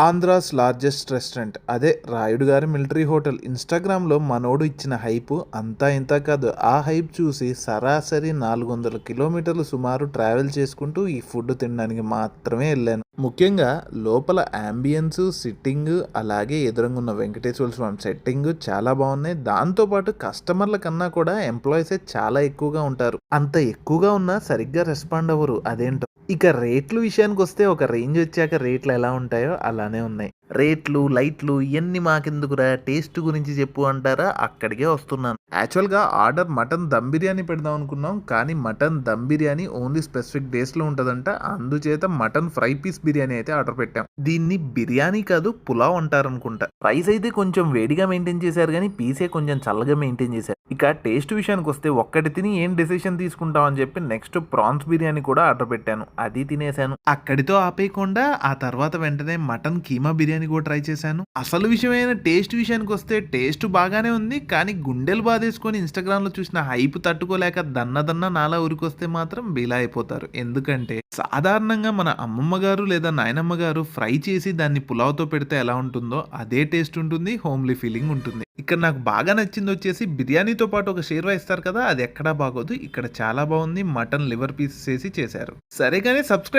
Andhra's largest restaurant అదే రాయుడు గారి military hotel. ఇన్స్టాగ్రామ్లో మనోడు ఇచ్చిన హైప్ అంతా ఇంత కాదు. ఆ హైప్ చూసి సరాసరి 400 కిలోమీటర్లు సుమారు ట్రావెల్ చేసుకుంటూ ఈ ఫుడ్ తినడానికి మాత్రమే వెళ్ళాను. ముఖ్యంగా లోపల అంబియన్స్, సిట్టింగ్, అలాగే ఎదురుగున్న వెంకటేశ్వర స్వామి సెట్టింగ్ చాలా బాగున్నాయి. దాంతోపాటు కస్టమర్ల కన్నా కూడా ఎంప్లాయీసే చాలా ఎక్కువగా ఉంటారు. అంత ఎక్కువగా ఉన్నా సరిగ్గా రెస్పాండ్ అవ్వరు, అదేంటో. ఇక రేట్లు విషయానికి వస్తే ఒక రేంజ్ వచ్చాక రేట్లు ఎలా ఉంటాయో అలానే ఉన్నాయి. రేట్లు, లైట్లు ఇవన్నీ మాకెందుకురా, టేస్ట్ గురించి చెప్పు అంటారా, అక్కడికే వస్తున్నాను. యాక్చువల్గా ఆర్డర్ మటన్ దమ్ బిర్యానీ పెడదాం అనుకున్నాం, కానీ mutton dum biryani only specific డేస్లో ఉంటుందంట. అందుచేత మటన్ ఫ్రై పీస్ బిర్యానీ అయితే ఆర్డర్ పెట్టాం. దీన్ని బిర్యానీ కాదు పులావ్ అంటారు అనుకుంటా. రైస్ అయితే కొంచెం వేడిగా మెయింటైన్ చేశారు, కానీ పీసే కొంచెం చల్లగా మెయింటైన్ చేశారు. ఇక టేస్ట్ విషయానికి వస్తే ఒక్కటి తిని ఏం డెసిషన్ తీసుకుంటాం అని చెప్పి నెక్స్ట్ ప్రాన్స్ బిర్యానీ కూడా ఆర్డర్ పెట్టాను. అది తినేశాను. అక్కడితో ఆపేయకుండా ఆ తర్వాత వెంటనే మటన్ కీమా బిర్యానీ కూడా ట్రై చేశాను. అసలు విషయమైన టేస్ట్ విషయానికి వస్తే టేస్ట్ బాగానే ఉంది, కానీ గుండెలు బాధేసుకొని ఇన్స్టాగ్రామ్ లో చూసిన హైప్ తట్టుకోలేక దన్న నాలా ఊరికొస్తే మాత్రం బీలా అయిపోతారు. ఎందుకంటే సాధారణంగా మన అమ్మమ్మ గారు లేదా నాయనమ్మ గారు ఫ్రై చేసి దాన్ని పులావ్తో పెడితే ఎలా ఉంటుందో అదే టేస్ట్ ఉంటుంది, హోమ్లీ ఫీలింగ్ ఉంటుంది. ఇక్కడ నాకు బాగా నచ్చింది వచ్చేసి బిర్యానీతో పాటు ఒక షేర్వా ఇస్తారు కదా, అది ఎక్కడా బాగోదు. ఇక్కడ చాలా బాగుంది. మటన్ లివర్ పీసెస్ వేసి చేశారు. సరే కానీ సబ్స్క్రైబ్